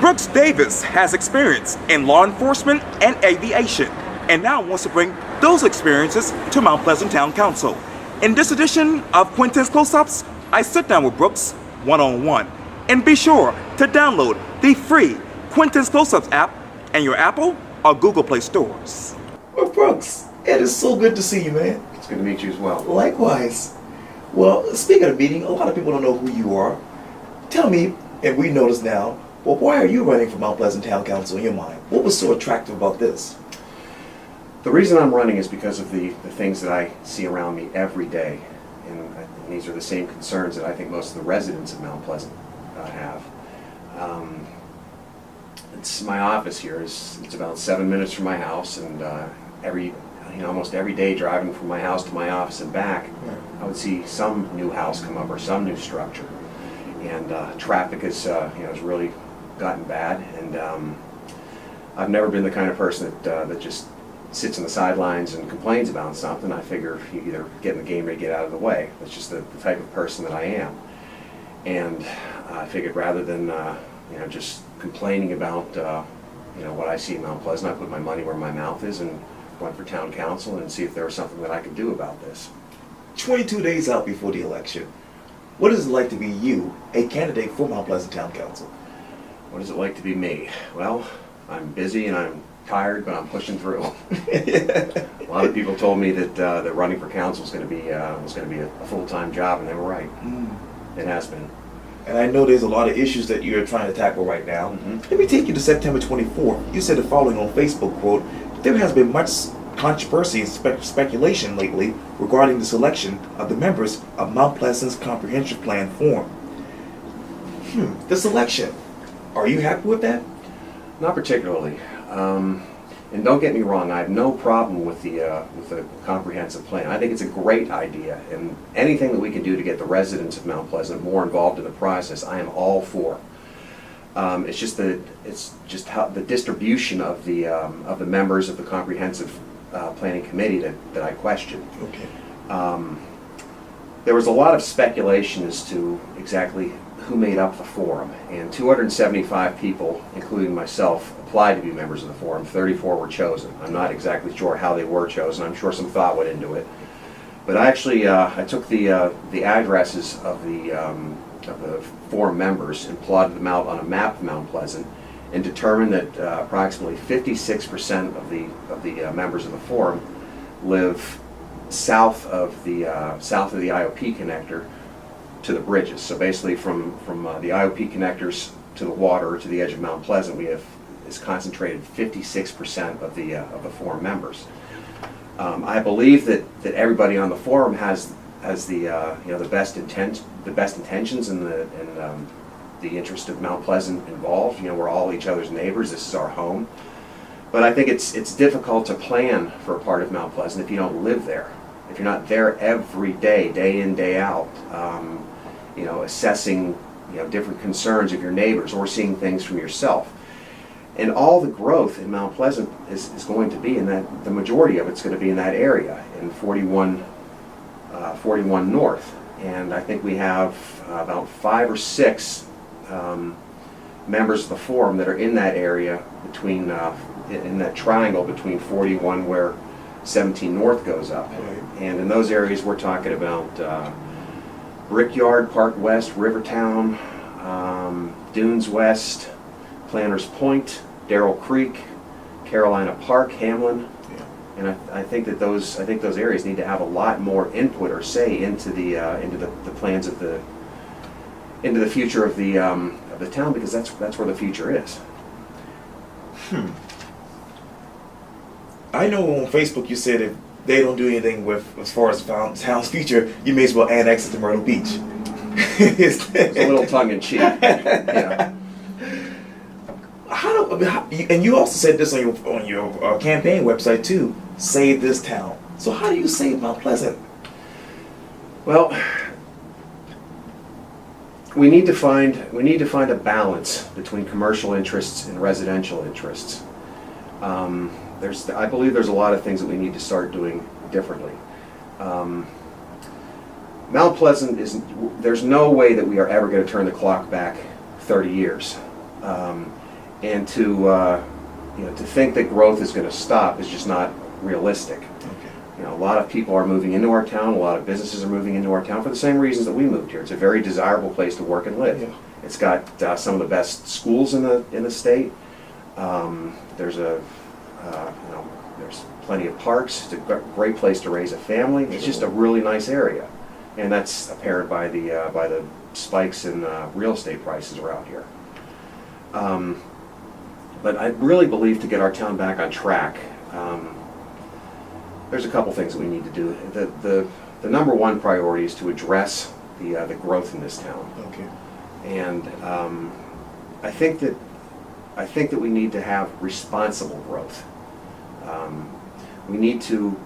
Brooks Davis has experience in law enforcement and aviation, and now wants to bring those experiences to Mount Pleasant Town Council. In this edition of Quintin's Close-Ups, I sit down with Brooks one-on-one. And be sure to download the free Quintin's Close-Ups app in your Apple or Google Play stores. Well, Brooks, it is so good to see you, man. It's good to meet you as well. Likewise. Well, speaking of meeting, a lot of people don't know who you are. Tell me, and we notice now, well, why are you running for Mount Pleasant Town Council in your mind? What was so attractive about this? The reason I'm running is because of the things that I see around me every day. And these are the same concerns that I think most of the residents of Mount Pleasant have. It's my office here. It's about 7 minutes from my house, and almost every day driving from my house to my office and back, I would see some new house come up or some new structure. And traffic has really gotten bad, and I've never been the kind of person that just sits on the sidelines and complains about something. I figure you either get in the game or you get out of the way. That's just the type of person that I am. And I figured rather than just complaining about what I see in Mount Pleasant, I put my money where my mouth is and went for town council and see if there was something that I could do about this. 22 days out before the election, what is it like to be you, a candidate for Mount Pleasant Town Council? What is it like to be me? Well, I'm busy and I'm tired, but I'm pushing through. A lot of people told me that running for council was going to be a full-time job, and they were right. It has been. And I know there's a lot of issues that you're trying to tackle right now. Let me take you to September 24th. You said the following on Facebook, quote, "There has been much controversy and speculation lately regarding the selection of the members of Mount Pleasant's Comprehensive Plan Forum." The selection. Are you happy with that? Not particularly. And don't get me wrong, I have no problem with the comprehensive plan. I think it's a great idea, and anything that we can do to get the residents of Mount Pleasant more involved in the process, I am all for. It's just how the distribution of the members of the comprehensive planning committee that I question. Okay. There was a lot of speculation as to exactly who made up the forum, and 275 people, including myself, applied to be members of the forum. 34 were chosen. I'm not exactly sure how they were chosen. I'm sure some thought went into it. But I actually I took the addresses of the forum members and plotted them out on a map of Mount Pleasant, and determined that approximately 56% of the members of the forum live south of the IOP connector to the bridges. So basically from the IOP connectors to the water, to the edge of Mount Pleasant, is concentrated 56% of the forum members. I believe that everybody on the forum has the best intentions and the interest of Mount Pleasant involved. We're all each other's neighbors. This is our home. But I think it's difficult to plan for a part of Mount Pleasant if you don't live there. If you're not there every day, day in, day out, assessing different concerns of your neighbors or seeing things from yourself. And all the growth in Mount Pleasant is going to be in that, the majority of it's going to be in that area, in 41 North. And I think we have about 5 or 6 members of the forum that are in that area, between in that triangle between 41 where 17 North goes up. Right. And in those areas we're talking about Brickyard, Park West, Rivertown, Dunes West, Planters Point, Darrell Creek, Carolina Park, Hamlin. Yeah. And I think that those areas need to have a lot more input or say into the plans of into the future of the town, because that's where the future is. I know on Facebook you said if they don't do anything with as far as the town's future, you may as well annex it to Myrtle Beach. It's a little tongue-in-cheek. Yeah. And you also said this on your campaign website too. Save this town. So how do you save Mount Pleasant? Well, we need to find a balance between commercial interests and residential interests. I believe there's a lot of things that we need to start doing differently. Mount Pleasant there's no way that we are ever going to turn the clock back 30 years. and to think that growth is going to stop is just not realistic. Okay. A lot of people are moving into our town. A lot of businesses are moving into our town for the same reasons that we moved here. It's a very desirable place to work and live. Yeah. It's got some of the best schools in the state. There's there's plenty of parks. It's a great place to raise a family. It's just a really nice area, and that's apparent by the spikes in real estate prices around here. But I really believe to get our town back on track, there's a couple things that we need to do. The number one priority is to address the growth in this town. Okay. And I think that we need to have responsible growth. We need to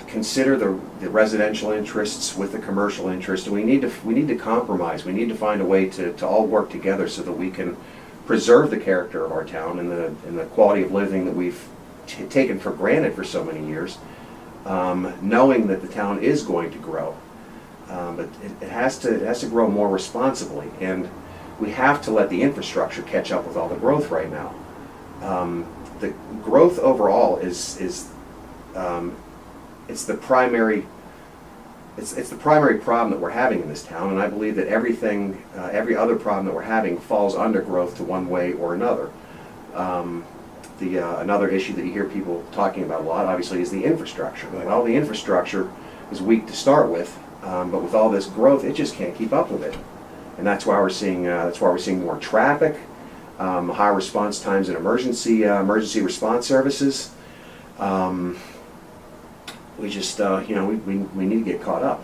consider the residential interests with the commercial interest, and we need to compromise. We need to find a way to all work together so that we can preserve the character of our town and the quality of living that we've taken for granted for so many years, knowing that the town is going to grow. But it has to grow more responsibly, and we have to let the infrastructure catch up with all the growth right now. The growth overall is it's the primary problem that we're having in this town, and I believe that every other problem that we're having falls under growth to one way or another. Another issue that you hear people talking about a lot, obviously, is the infrastructure. Right. Well, the infrastructure is weak to start with, but with all this growth, it just can't keep up with it, and that's why we're seeing more traffic, higher response times in emergency response services. We just we need to get caught up.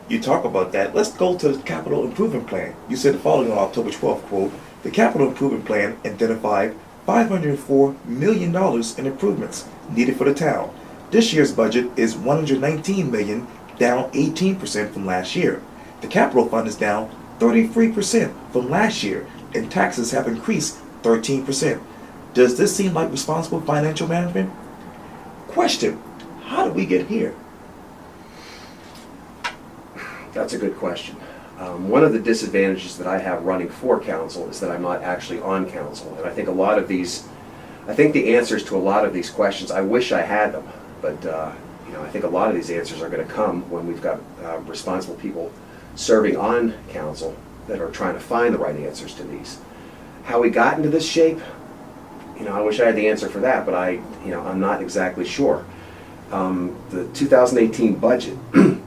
You talk about that. Let's go to the capital improvement plan. You said the following on October 12th, quote, the capital improvement plan identified $504 million in improvements needed for the town. This year's budget is $119 million, down 18% from last year. The capital fund is down 33% from last year, and taxes have increased 13%. Does this seem like responsible financial management? Question, how did we get here? That's a good question. One of the disadvantages that I have running for council is that I'm not actually on council, and I think the answers to a lot of these questions, I wish I had them, but I think a lot of these answers are going to come when we've got responsible people serving on council that are trying to find the right answers to these. How we got into this shape, I wish I had the answer for that, but I'm not exactly sure. The 2018 budget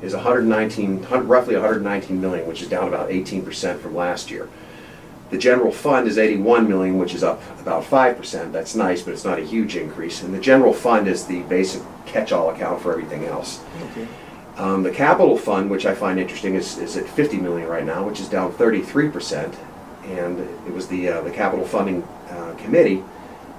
is roughly 119 million, which is down about 18% from last year. The general fund is 81 million, which is up about 5%. That's nice, but it's not a huge increase. And the general fund is the basic catch-all account for everything else. Okay. The capital fund, which I find interesting, is at 50 million right now, which is down 33%. And it was the capital funding committee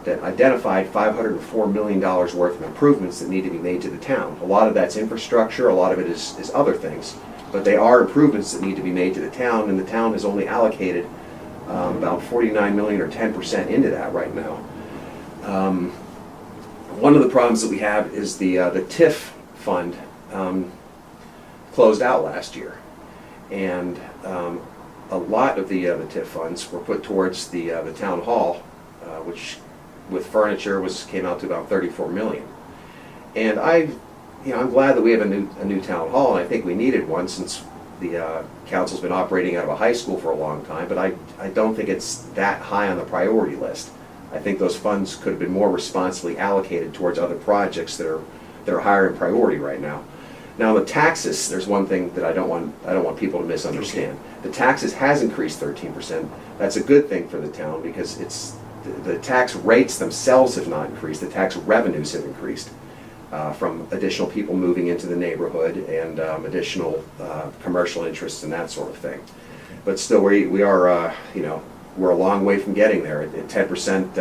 that identified $504 million worth of improvements that need to be made to the town. A lot of that's infrastructure, a lot of it is other things, but they are improvements that need to be made to the town, and the town has only allocated about 49 million or 10% into that right now. One of the problems that we have is the TIF fund closed out last year, and a lot of the TIF funds were put towards the town hall, which with furniture came out to about 34 million. And I'm glad that we have a new town hall, and I think we needed one since the council's been operating out of a high school for a long time, but I don't think it's that high on the priority list. I think those funds could have been more responsibly allocated towards other projects that are higher in priority right now. Now the taxes, there's one thing that I don't want people to misunderstand. The taxes has increased 13%. That's a good thing for the town because the tax rates themselves have not increased. The tax revenues have increased from additional people moving into the neighborhood and additional commercial interests and that sort of thing. But still, we are we're a long way from getting there. At 10%,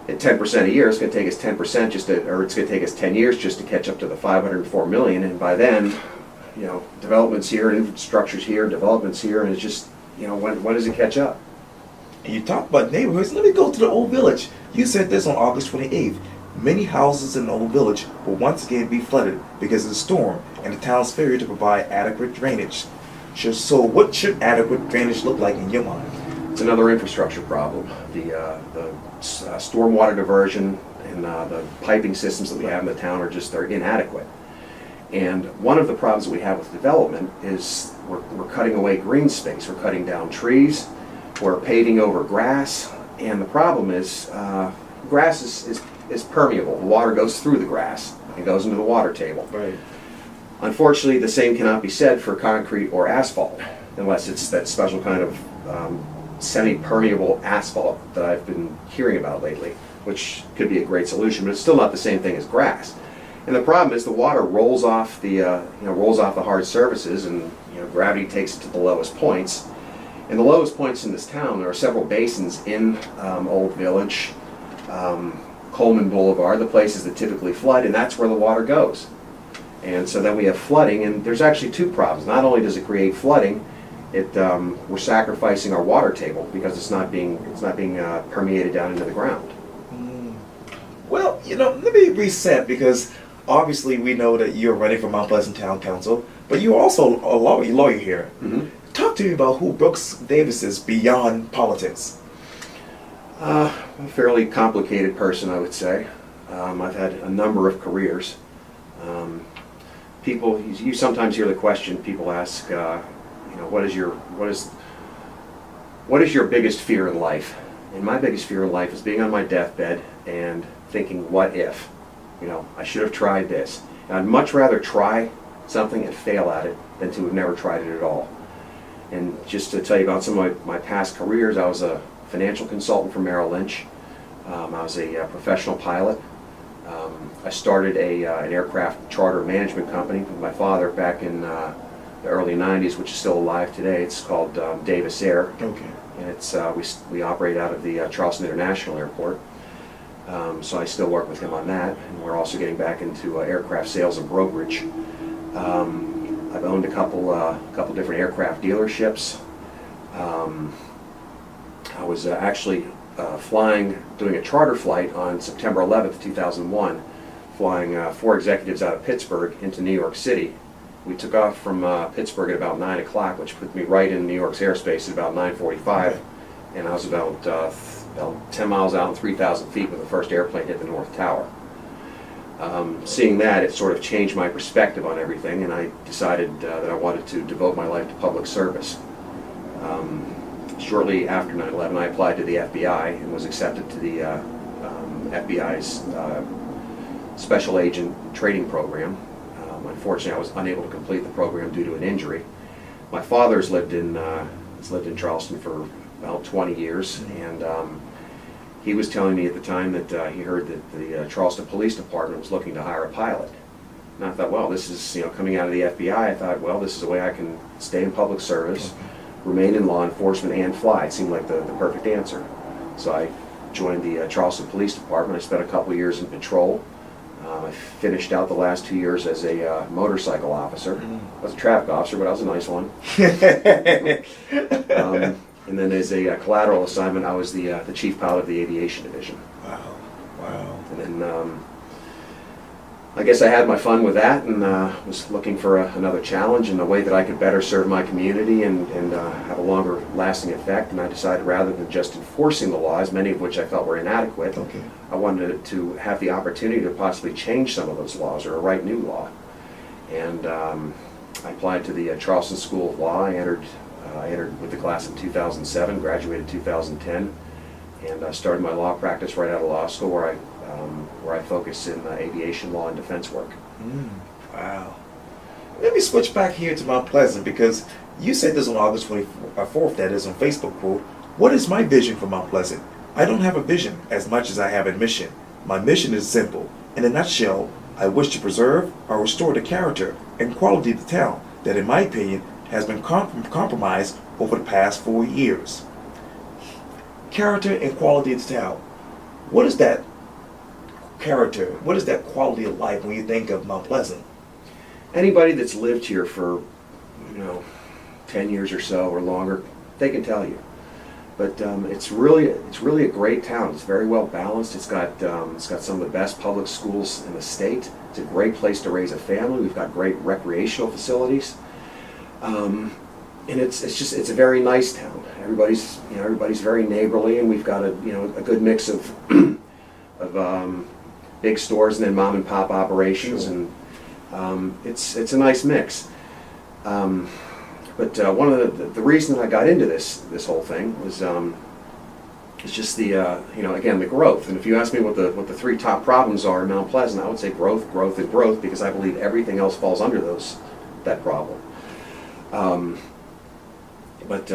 at 10% a year, it's going to take us 10% it's going to take us 10 years just to catch up to the 504 million. And by then, development's here, infrastructure's here, development's here, and it's just when does it catch up? And you talk about neighborhoods. Let me go to the Old Village. You said this on August 28th. Many houses in the Old Village will once again be flooded because of the storm and the town's failure to provide adequate drainage. So what should adequate drainage look like in your mind? It's another infrastructure problem. The stormwater diversion and the piping systems that we have in the town they're inadequate. And one of the problems that we have with development is we're cutting away green space. We're cutting down trees. We're paving over grass. And the problem is grass is permeable. The water goes through the grass. It goes into the water table. Right. Unfortunately, the same cannot be said for concrete or asphalt, unless it's that special kind of semi-permeable asphalt that I've been hearing about lately, which could be a great solution, but it's still not the same thing as grass. And the problem is the water rolls off the hard surfaces, and gravity takes it to the lowest points. And the lowest points in this town, there are several basins in Old Village, Coleman Boulevard, the places that typically flood, and that's where the water goes. And so then we have flooding, and there's actually two problems. Not only does it create flooding, we're sacrificing our water table because it's not being permeated down into the ground. Well, let me reset, because obviously we know that you're running for Mount Pleasant Town Council, but you're also a lawyer here. Mm-hmm. Talk to me about who Brooks Davis is beyond politics. A fairly complicated person, I would say. I've had a number of careers. You sometimes hear the question people ask, what is your biggest fear in life? And my biggest fear in life is being on my deathbed and thinking, what if? I should have tried this. And I'd much rather try something and fail at it than to have never tried it at all. And just to tell you about some of my past careers, I was a financial consultant for Merrill Lynch. I was a professional pilot. I started an aircraft charter management company with my father back in the early 90s, which is still alive today. It's called Davis Air. Okay. And we operate out of the Charleston International Airport. So I still work with him on that. And we're also getting back into aircraft sales and brokerage. I've owned a couple different aircraft dealerships. I was actually doing a charter flight on September 11th, 2001, flying 4 executives out of Pittsburgh into New York City. We took off from Pittsburgh at about 9 o'clock, which put me right in New York's airspace at about 9:45, and I was about 10 miles out and 3,000 feet when the first airplane hit the North Tower. Seeing that, it sort of changed my perspective on everything, and I decided that I wanted to devote my life to public service. Shortly after 9/11, I applied to the FBI and was accepted to the FBI's Special Agent Training Program. Unfortunately, I was unable to complete the program due to an injury. My father's lived in Charleston for about 20 years, and he was telling me at the time that he heard that the Charleston Police Department was looking to hire a pilot. And I thought, well, this is coming out of the FBI. I thought, well, this is a way I can stay in public service, remain in law enforcement, and fly. It seemed like the perfect answer. So I joined the Charleston Police Department. I spent a couple of years in patrol. I finished out the last 2 years as a motorcycle officer. I was a traffic officer, but I was a nice one. And then as a collateral assignment, I was the chief pilot of the aviation division. Wow. And then I guess I had my fun with that, and was looking for another challenge and a way that I could better serve my community and have a longer lasting effect. And I decided, rather than just enforcing the laws, many of which I felt were inadequate, I wanted to have the opportunity to possibly change some of those laws or write new law. And I applied to the Charleston School of Law. I entered with the class of 2007, graduated 2010, and started my law practice right out of law school, where I focus in aviation law and defense work. Wow. Let me switch back here to Mount Pleasant, because you said this on August 24th, that is on Facebook, quote, "What is my vision for Mount Pleasant? I don't have a vision as much as I have a mission. My mission is simple. In a nutshell, I wish to preserve or restore the character and quality of the town that, in my opinion, has been compromised over the past 4 years." Character and quality of the town. What is that character? What is that quality of life when you think of Mount Pleasant? Anybody that's lived here for 10 years or so or longer, they can tell you. But it's really a great town. It's very well balanced. It's got some of the best public schools in the state. It's a great place to raise a family. We've got great recreational facilities. and it's a very nice town. Everybody's very neighborly, and we've got a good mix of big stores and then mom and pop operations, Sure. and it's a nice mix. But one of the reason I got into this whole thing was it's just the again, the growth. And if you ask me what the three top problems are in Mount Pleasant, I would say growth, growth, and growth, because I believe everything else falls under that problem. But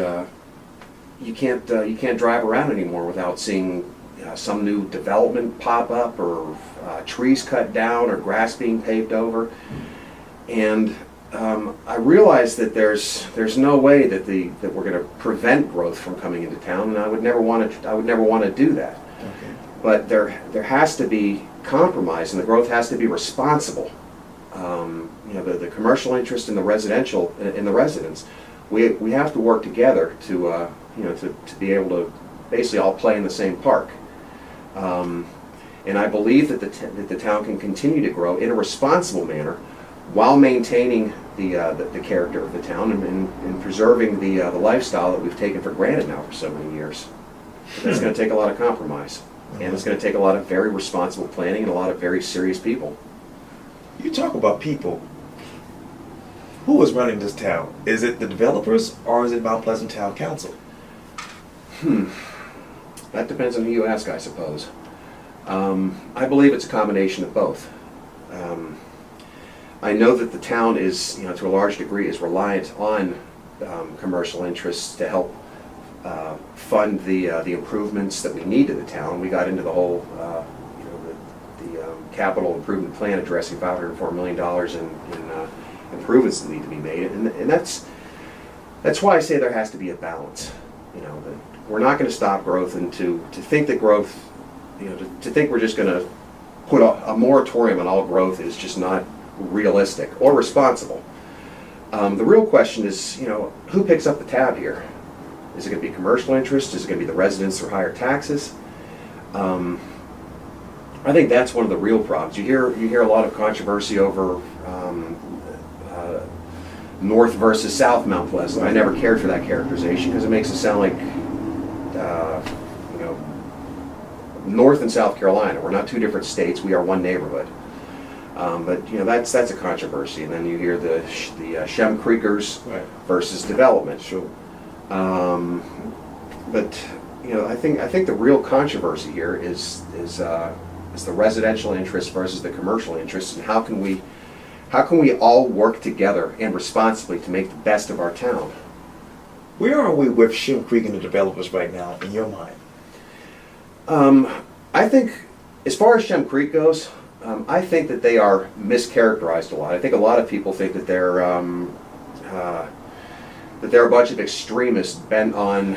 you can't drive around anymore without seeing some new development pop up, or trees cut down, or grass being paved over. And I realize that there's no way that we're going to prevent growth from coming into town, and I would never want to do that. Okay. But there has to be compromise, and the growth has to be responsible. The commercial interest in the residential in the residents, we have to work together to be able to basically all play in the same park. And I believe that the town can continue to grow in a responsible manner while maintaining the character of the town and preserving the lifestyle that we've taken for granted now for so many years. That's going to take a lot of compromise, and it's going to take a lot of very responsible planning and a lot of very serious people. You talk about people. Who is running this town? Is it the developers, or is it Mount Pleasant Town Council? That depends on who you ask, I suppose. I believe it's a combination of both. I know that the town is, to a large degree, is reliant on commercial interests to help fund the improvements that we need to the town. We got into the whole, the capital improvement plan addressing $504 million in improvements that need to be made, and that's why I say there has to be a balance. That we're not going to stop growth, and to think that growth, to think we're just going to put a moratorium on all growth is just not realistic or responsible. The real question is, who picks up the tab here? Is it going to be commercial interest? Is it going to be the residents through higher taxes? I think that's one of the real problems. You hear a lot of controversy over North versus South Mount Pleasant. I never cared for that characterization because it makes it sound like North and South Carolina. We're not two different states. We are one neighborhood. But that's a controversy. And then you hear the Shem Creekers versus development. Sure. But I think the real controversy here is the residential interest versus the commercial interest, and how can we all work together and responsibly to make the best of our town? Where are we with Shem Creek and the developers right now, in your mind? I think, as far as Shem Creek goes, I think that they are mischaracterized a lot. I think a lot of people think that they're a bunch of extremists bent on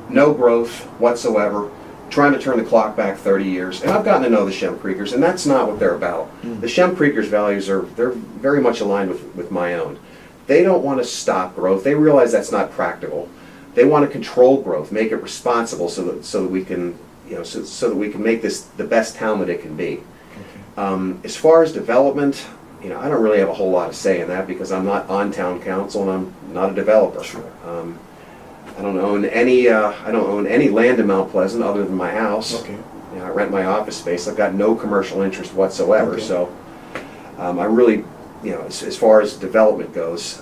no growth whatsoever, trying to turn the clock back 30 years. And I've gotten to know the Shem Creekers, and that's not what they're about. The Shem Creekers' values they're very much aligned with my own. They don't want to stop growth. They realize that's not practical. They want to control growth, make it responsible, so that we can so that we can make this the best town that it can be. As far as development, I don't really have a whole lot to say in that because I'm not on town council and I'm not a developer. Sure. I don't own any land in Mount Pleasant other than my house. Okay. I rent my office space. I've got no commercial interest whatsoever. Okay. So I really, as far as development goes,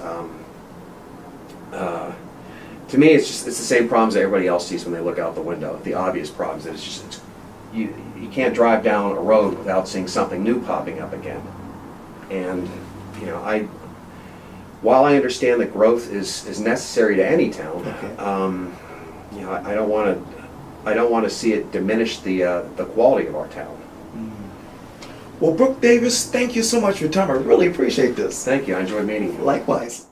to me it's the same problems that everybody else sees when they look out the window. The obvious problems that you can't drive down a road without seeing something new popping up again. And while I understand that growth is necessary to any town, Okay. I don't want to see it diminish the quality of our town. Well, Brooke Davis, thank you so much for your time. I really appreciate this. Thank you. I enjoyed meeting you. Likewise.